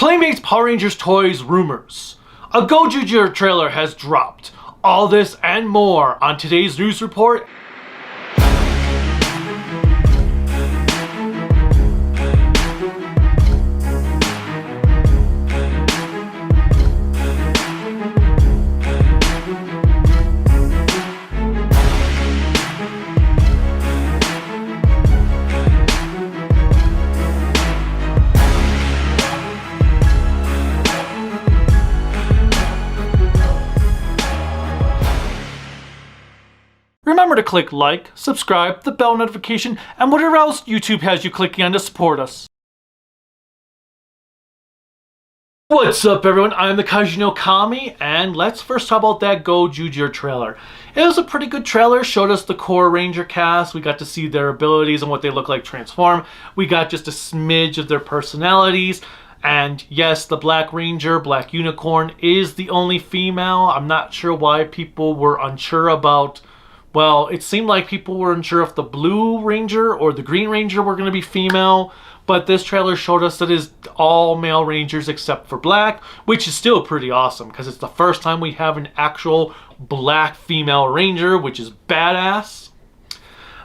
Playmates Power Rangers Toys rumors. A Gozyuger trailer has dropped. All this and more on today's news report. Remember to click like, subscribe, the bell notification, and whatever else YouTube has you clicking on to support us. What's up everyone, I'm the Kaiju no Kami, and let's first talk about that Gozyuger trailer. It was a pretty good trailer, showed us the core Ranger cast, we got to see their abilities and what they look like transform. We got just a smidge of their personalities. And yes, the Black Ranger, Black Unicorn, is the only female. I'm not sure why people were unsure about... Well, it seemed like people were unsure if the Blue Ranger or the Green Ranger were going to be female, but this trailer showed us that it's all male Rangers except for Black, which is still pretty awesome because it's the first time we have an actual Black female Ranger, which is badass.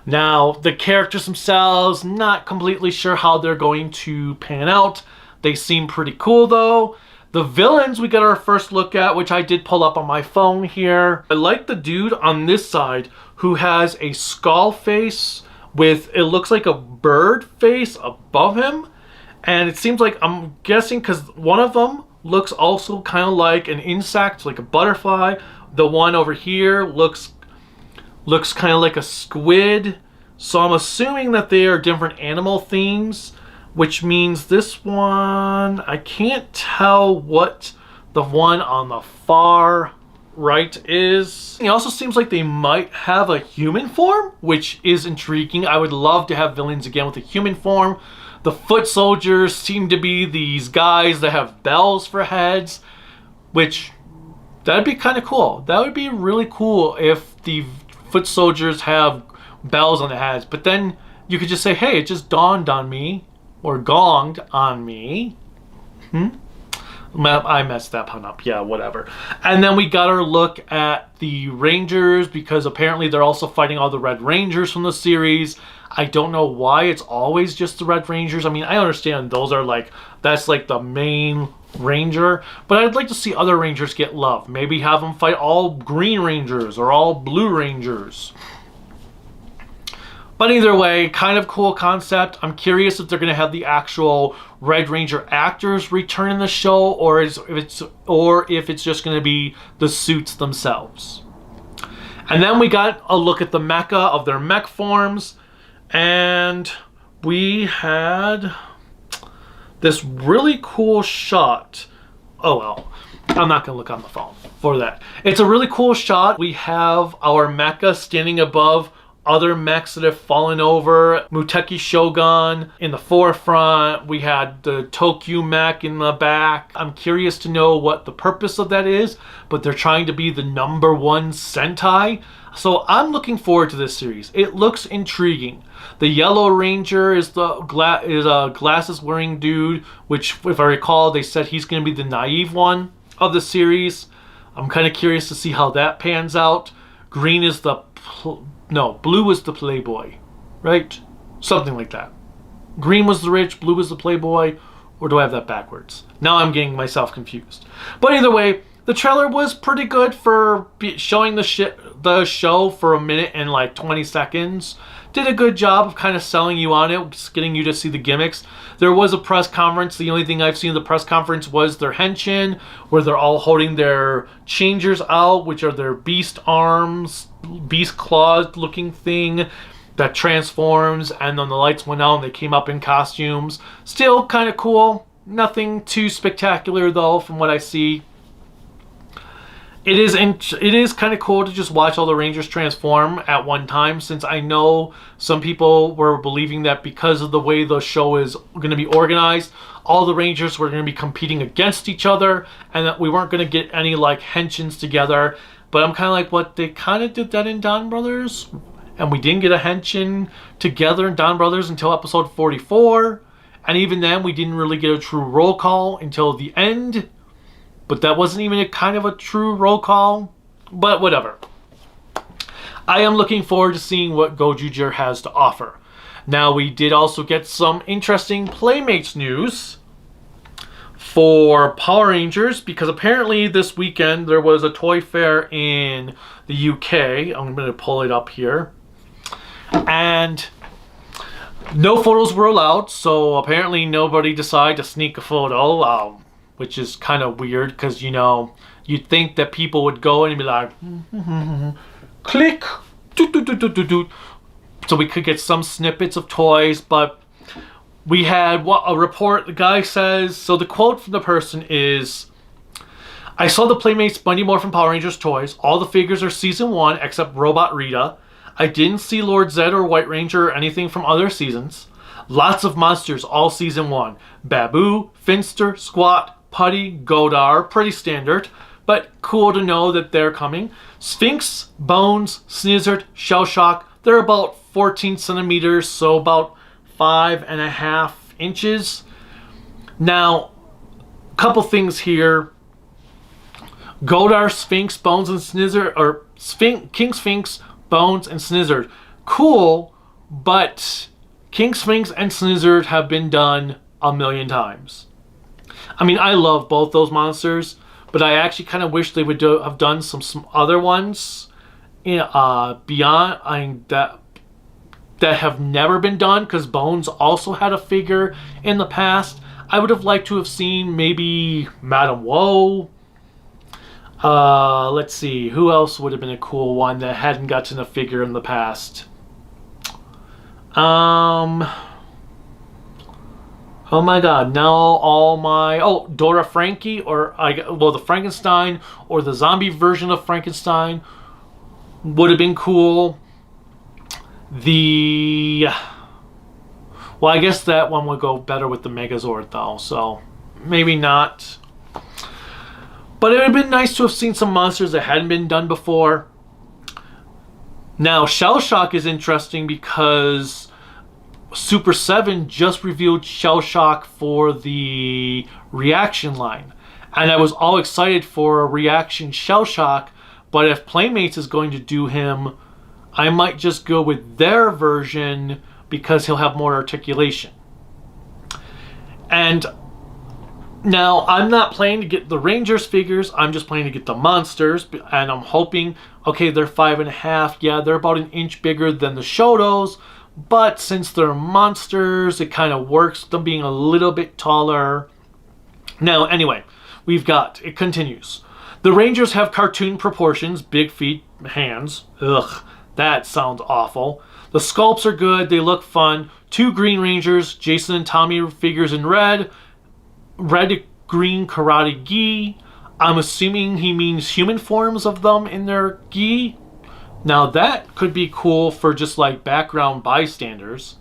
Now, the characters themselves, not completely sure how they're going to pan out. They seem pretty cool though. The villains we got our first look at, which I did pull up on my phone here. I like the dude on this side who has a skull face with, it looks like a bird face above him. And it seems like, I'm guessing because one of them looks also kind of like an insect, like a butterfly. The one over here looks kind of like a squid. So I'm assuming that they are different animal themes. Which means this one, I can't tell what the one on the far right is. It also seems like they might have a human form, which is intriguing. I would love to have villains again with a human form. The foot soldiers seem to be these guys that have bells for heads, which that'd be kind of cool. That would be really cool if the foot soldiers have bells on their heads. But then you could just say, hey, it just dawned on me. Or gonged on me. I messed that pun up. Yeah, whatever. And then we got our look at the Rangers because apparently they're also fighting all the Red Rangers from the series. I don't know why it's always just the Red Rangers. I mean, I understand those are like, that's like the main Ranger. But I'd like to see other Rangers get love. Maybe have them fight all Green Rangers or all Blue Rangers. But either way, kind of cool concept. I'm curious if they're going to have the actual Red Ranger actors return in the show, or if it's just going to be the suits themselves. And then we got a look at the mecha of their mech forms, and we had this really cool shot. Oh well, I'm not going to look on the phone for that. It's a really cool shot. We have our mecha standing above other mechs that have fallen over. Muteki Shogun in the forefront. We had the Toku mech in the back. I'm curious to know what the purpose of that is, but they're trying to be the #1 Sentai. So I'm looking forward to this series. It looks intriguing. The Yellow Ranger is a glasses wearing dude, which if I recall, they said he's going to be the naive one of the series. I'm kind of curious to see how that pans out. Green is the... No, Blue was the playboy, right? Something like that. Green was the rich, Blue was the playboy, or do I have that backwards? Now I'm getting myself confused. But either way, the trailer was pretty good for showing the show for a minute and like 20 seconds. Did a good job of kind of selling you on it, just getting you to see the gimmicks. There was a press conference. The only thing I've seen in the press conference was their henshin, where they're all holding their changers out, which are their beast arms, beast claws looking thing that transforms, and then the lights went out and they came up in costumes. Still kind of cool. Nothing too spectacular though from what I see. It is kind of cool to just watch all the Rangers transform at one time, since I know some people were believing that because of the way the show is going to be organized, all the Rangers were going to be competing against each other and that we weren't going to get any like henshins together. But I'm kind of like, what, they kind of did that in Dawn Brothers? And we didn't get a henshin together in Dawn Brothers until episode 44. And even then, we didn't really get a true roll call until the end. But that wasn't even a kind of a true roll call. But whatever. I am looking forward to seeing what Gozyuger has to offer. Now, we did also get some interesting Playmates news for Power Rangers, because apparently this weekend there was a toy fair in the UK. I'm going to pull it up here. And no photos were allowed, so apparently nobody decided to sneak a photo, which is kind of weird, because, you know, you'd think that people would go and be like, click, so we could get some snippets of toys. But we had a report. The guy says, so the quote from the person is, I saw the Playmates Mighty Morphin Power Rangers toys. All the figures are season 1 except Robot Rita. I didn't see Lord Zed or White Ranger or anything from other seasons. Lots of monsters all season 1. Babu, Finster, Squat, Putty, Godar. Pretty standard, but cool to know that they're coming. Sphinx, Bones, Snizzard, Shell Shock. They're about 14 centimeters, so about 5.5 inches. Now, a couple things here. Godar, Sphinx, Bones, and Snizzard, or King Sphinx, Bones, and Snizzard. Cool, but King Sphinx and Snizzard have been done a million times. I mean, I love both those monsters, but I actually kind of wish they would have done some other ones beyond that have never been done, because Bones also had a figure in the past. I would have liked to have seen maybe Madame Woe. Let's see, who else would have been a cool one that hadn't gotten a figure in the past? Oh my god, now all my... Oh, Dora Frankie, or the Frankenstein, or the zombie version of Frankenstein would have been cool. Well, I guess that one would go better with the Megazord though, so maybe not. But it would have been nice to have seen some monsters that hadn't been done before. Now, Shell Shock is interesting because Super 7 just revealed Shell Shock for the Reaction line. And I was all excited for a Reaction Shell Shock, but if Playmates is going to do him, I might just go with their version because he'll have more articulation. And now, I'm not planning to get the Rangers figures, I'm just planning to get the monsters, and I'm hoping, okay, they're 5.5, yeah, they're about an inch bigger than the Shotos, but since they're monsters, it kind of works, them being a little bit taller. Now, anyway, it continues. The Rangers have cartoon proportions, big feet, hands. Ugh, that sounds awful. The sculpts are good, they look fun. 2 Green Rangers, Jason and Tommy figures in red green karate gi. I'm assuming he means human forms of them in their gi. Now that could be cool for just like background bystanders.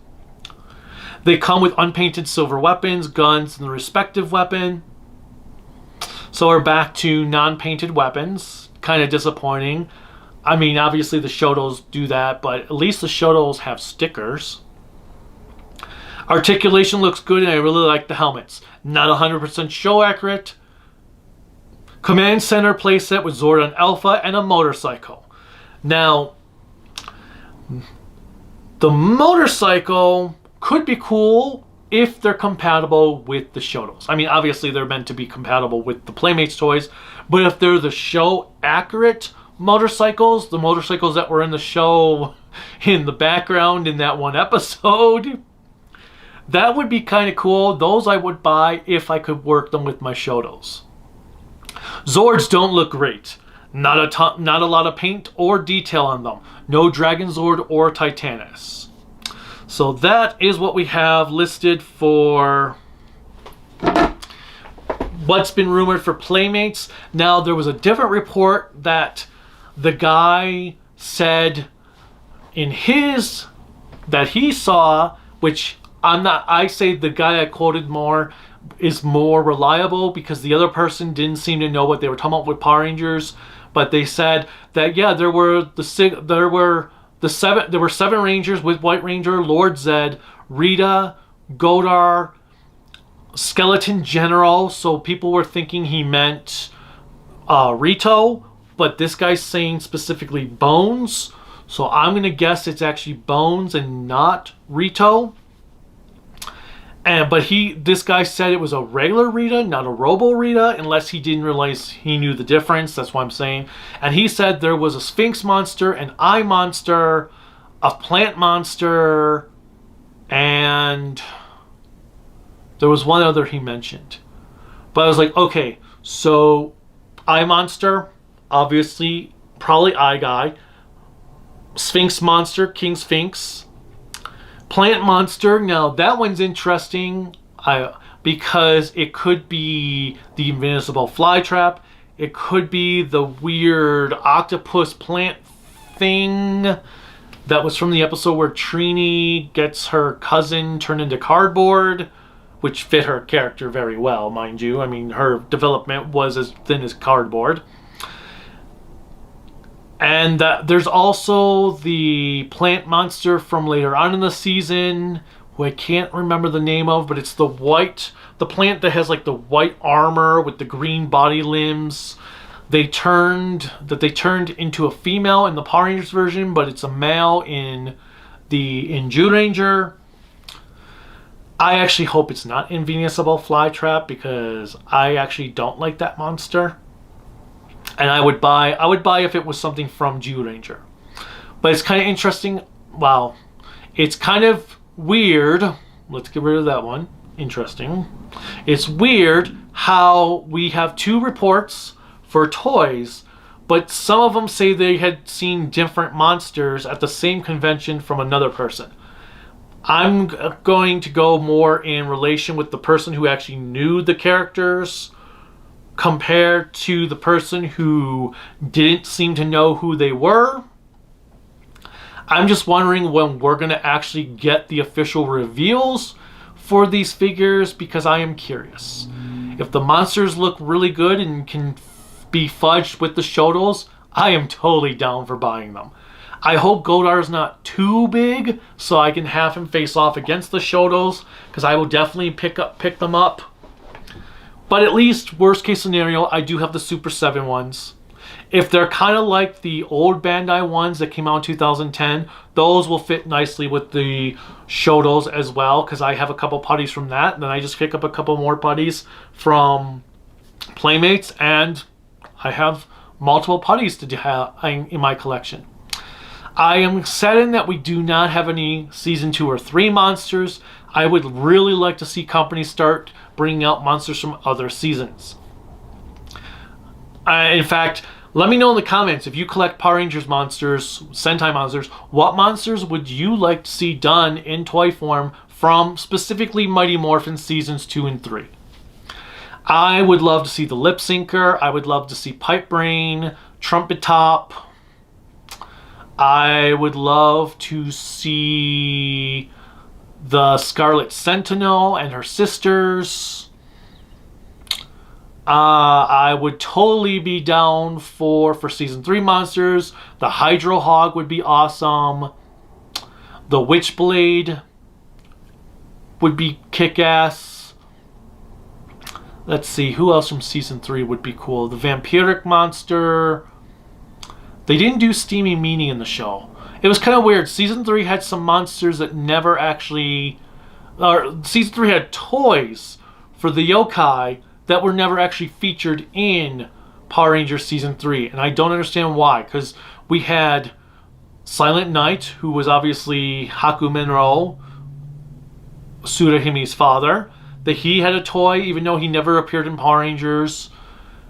They come with unpainted silver weapons, guns, and the respective weapon. So we're back to non-painted weapons. Kind of disappointing. I mean, obviously the Shotos do that, but at least the Shotos have stickers. Articulation looks good, and I really like the helmets. Not 100% show accurate. Command Center playset with Zordon Alpha and a motorcycle. Now, the motorcycle could be cool if they're compatible with the Shotos. I mean, obviously they're meant to be compatible with the Playmates toys, but if they're the show accurate motorcycles, the motorcycles that were in the show in the background in that one episode, that would be kind of cool. Those I would buy if I could work them with my Shotos. Zords don't look great. Not a lot of paint or detail on them. No Dragon Zord or Titanus. So that is what we have listed for what's been rumored for Playmates. Now, there was a different report that the guy said in his that he saw, which I say the guy I quoted more is more reliable because the other person didn't seem to know what they were talking about with Power Rangers. But they said that yeah, there were 7 Rangers with White Ranger, Lord Zed, Rita, Godar, Skeleton General, so people were thinking he meant Rito, but this guy's saying specifically Bones, so I'm gonna guess it's actually Bones and not Rito. But this guy said it was a regular Rita, not a Robo Rita, unless he didn't realize he knew the difference. That's what I'm saying. And he said there was a Sphinx monster, an eye monster, a plant monster, and there was one other he mentioned. But I was like, okay, so eye monster, obviously, probably eye guy. Sphinx monster, King Sphinx. Plant monster, now that one's interesting because it could be the invisible flytrap. It could be the weird octopus plant thing that was from the episode where Trini gets her cousin turned into cardboard, which fit her character very well, mind you. I mean, her development was as thin as cardboard. And there's also the plant monster from later on in the season, who I can't remember the name of, but it's the plant that has like the white armor with the green body limbs. They turned into a female in the Power Rangers version, but it's a male in Zyuranger. I actually hope it's not Invincible Flytrap, because I actually don't like that monster. And I would buy if it was something from Zyuranger. But it's kind of interesting. Wow. It's kind of weird. Let's get rid of that one. Interesting. It's weird how we have 2 reports for toys, but some of them say they had seen different monsters at the same convention from another person. I'm going to go more in relation with the person who actually knew the characters compared to the person who didn't seem to know who they were. I'm just wondering when we're going to actually get the official reveals for these figures, because I am curious. If the monsters look really good and can be fudged with the Shotos, I am totally down for buying them. I hope Godar's not too big so I can have him face off against the Shotos, because I will definitely pick them up. But at least, worst case scenario, I do have the Super 7 ones. If they're kind of like the old Bandai ones that came out in 2010, those will fit nicely with the Shotos as well, because I have a couple putties from that. And then I just pick up a couple more putties from Playmates, and I have multiple putties to have in my collection. I am saddened that we do not have any Season 2 or 3 monsters. I would really like to see companies start bringing out monsters from other seasons. In fact, let me know in the comments, if you collect Power Rangers monsters, Sentai monsters, what monsters would you like to see done in toy form from specifically Mighty Morphin Seasons 2 and 3? I would love to see the Lip Syncer. I would love to see Pipe Brain, Trumpet Top. I would love to see the Scarlet Sentinel and her sisters. I would totally be down for Season 3 monsters. The Hydro Hog would be awesome. The Witchblade would be kick-ass. Let's see, who else from Season 3 would be cool? The Vampiric Monster. They didn't do Steamy Meanie in the show. It was kind of weird. Season 3 had some monsters that never actually... Season 3 had toys for the yokai that were never actually featured in Power Rangers Season 3. And I don't understand why. Because we had Silent Knight, who was obviously Haku Menro, Surahimi's father. That he had a toy, even though he never appeared in Power Rangers.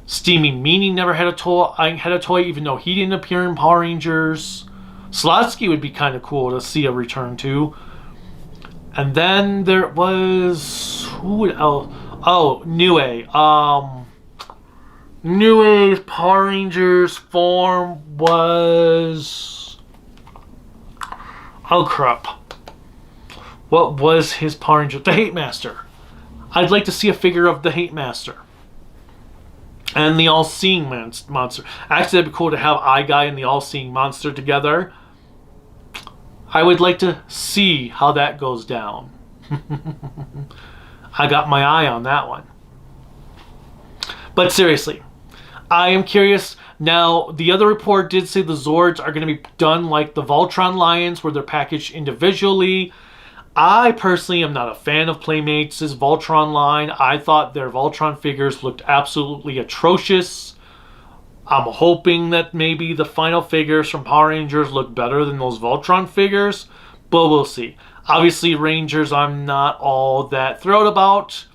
Steamy Meanie never had a toy, even though he didn't appear in Power Rangers. Slotsky would be kind of cool to see a return to. And then there was... who else? Oh, Nue. Nue's Power Rangers form was... oh, crap. What was his Power Ranger? The Hate Master. I'd like to see a figure of the Hate Master. And the All-Seeing Monster. Actually, that'd be cool to have Eye Guy and the All-Seeing Monster together. I would like to see how that goes down. I got my eye on that one. But seriously, I am curious. Now, the other report did say the Zords are going to be done like the Voltron Lions, where they're packaged individually. I personally am not a fan of Playmates' Voltron line. I thought their Voltron figures looked absolutely atrocious. I'm hoping that maybe the final figures from Power Rangers look better than those Voltron figures, but we'll see. Obviously, Rangers I'm not all that thrilled about.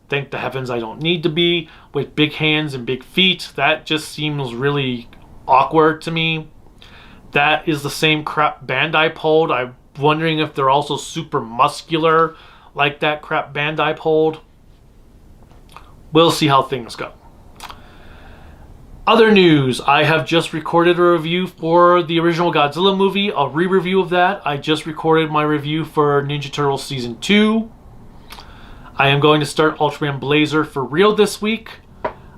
Thank the heavens I don't need to be. With big hands and big feet, that just seems really awkward to me. That is the same crap Bandai pulled. I'm wondering if they're also super muscular like that crap Bandai pulled. We'll see how things go. Other news, I have just recorded a review for the original Godzilla movie, a re-review of that. I just recorded my review for Ninja Turtles Season 2. I am going to start Ultraman Blazer for real this week.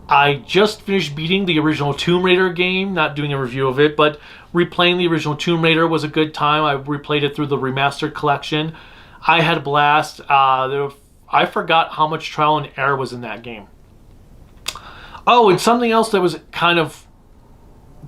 I just finished beating the original Tomb Raider game, not doing a review of it, but replaying the original Tomb Raider was a good time. I replayed it through the remastered collection. I had a blast. I forgot how much trial and error was in that game. Oh, and something else that was kind of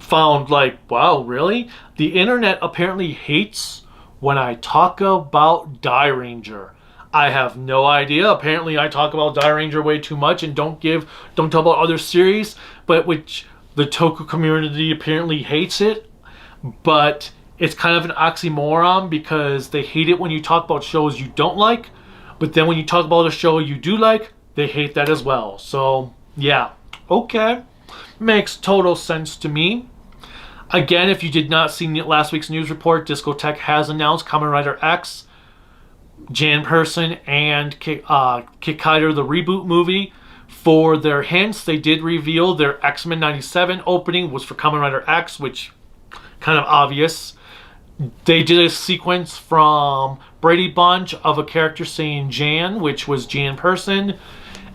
found like, wow, really? The internet apparently hates when I talk about Die Ranger. I have no idea. Apparently I talk about Die Ranger way too much and don't talk about other series, but which the Toku community apparently hates it. But it's kind of an oxymoron because they hate it when you talk about shows you don't like, but then when you talk about a show you do like, they hate that as well. So, yeah. Okay. Makes total sense to me. Again, if you did not see last week's news report, Discotek has announced Kamen Rider X, Jan Person, and Kikaider, the reboot movie. For their hints, they did reveal their X-Men 97 opening was for Kamen Rider X, which kind of obvious. They did a sequence from Brady Bunch of a character saying Jan, which was Jan Person,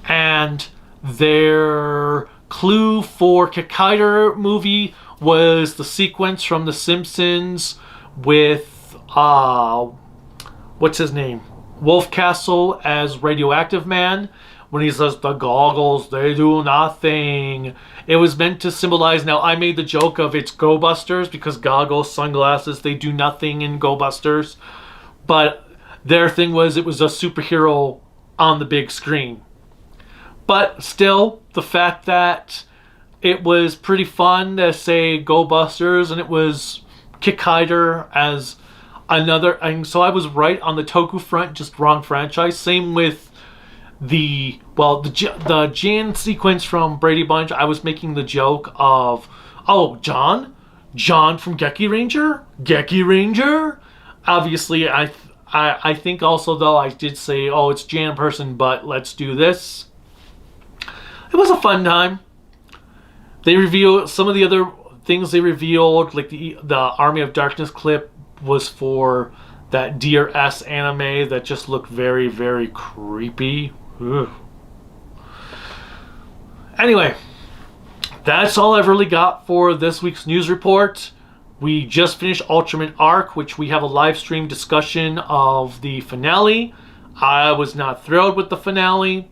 and their clue for Kikaider movie was the sequence from The Simpsons with what's his name? Wolf Castle as Radioactive Man, when he says the goggles, they do nothing. It was meant to symbolize, now I made the joke of it's Go Busters because goggles, sunglasses, they do nothing in Go Busters. But their thing was it was a superhero on the big screen. But still, the fact that it was pretty fun to say Go Busters and it was Kikaider as another, and so I was right on the Toku front, just wrong franchise. Same with the Jan sequence from Brady Bunch. I was making the joke of, oh, John from Geki Ranger. Obviously, I think also though I did say, oh, it's Jan Person, but let's do this. It was a fun time. They revealed some of the other things they revealed, like the Army of Darkness clip was for that Dear S anime that just looked very, very creepy. Ugh. Anyway, that's all I've really got for this week's news report. We just finished Ultraman Arc, which we have a live stream discussion of the finale. I was not thrilled with the finale.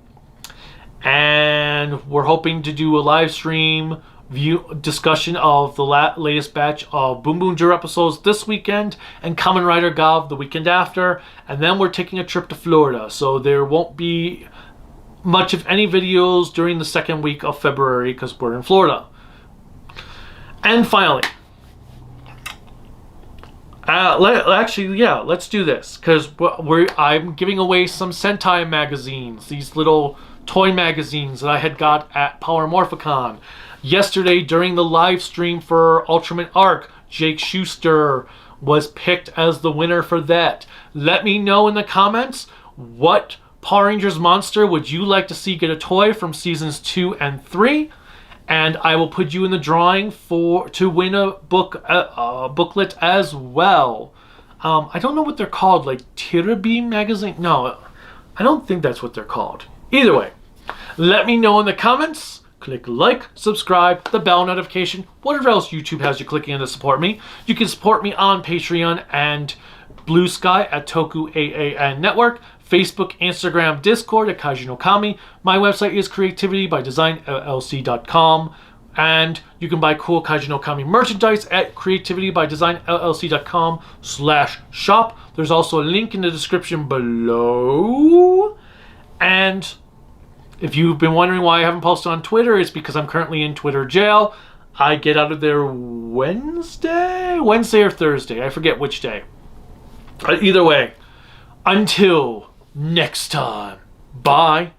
And we're hoping to do a live stream discussion of the latest batch of Boom Boom Jir episodes this weekend and Kamen Rider Gov the weekend after. And then we're taking a trip to Florida, so there won't be much of any videos during the second week of February because we're in Florida. And finally, let's do this because I'm giving away some Sentai magazines, these little toy magazines that I had got at Power Morphicon. Yesterday during the live stream for Ultraman Arc, Jake Schuster was picked as the winner for that. Let me know in the comments what Power Rangers monster would you like to see get a toy from seasons 2 and 3, and I will put you in the drawing to win a booklet as well. I don't know what they're called, like Tirabi magazine? No, I don't think that's what they're called. Either way, let me know in the comments. Click like, subscribe, the bell notification, whatever else YouTube has you clicking in to support me. You can support me on Patreon and Bluesky at Toku AAN Network, Facebook, Instagram, Discord at Kaiju no Kami. My website is creativitybydesignllc.com. And you can buy cool Kaiju no Kami merchandise at creativitybydesignllc.com/shop. There's also a link in the description below. And if you've been wondering why I haven't posted on Twitter, it's because I'm currently in Twitter jail. I get out of there Wednesday or Thursday. I forget which day. But either way, until next time, bye.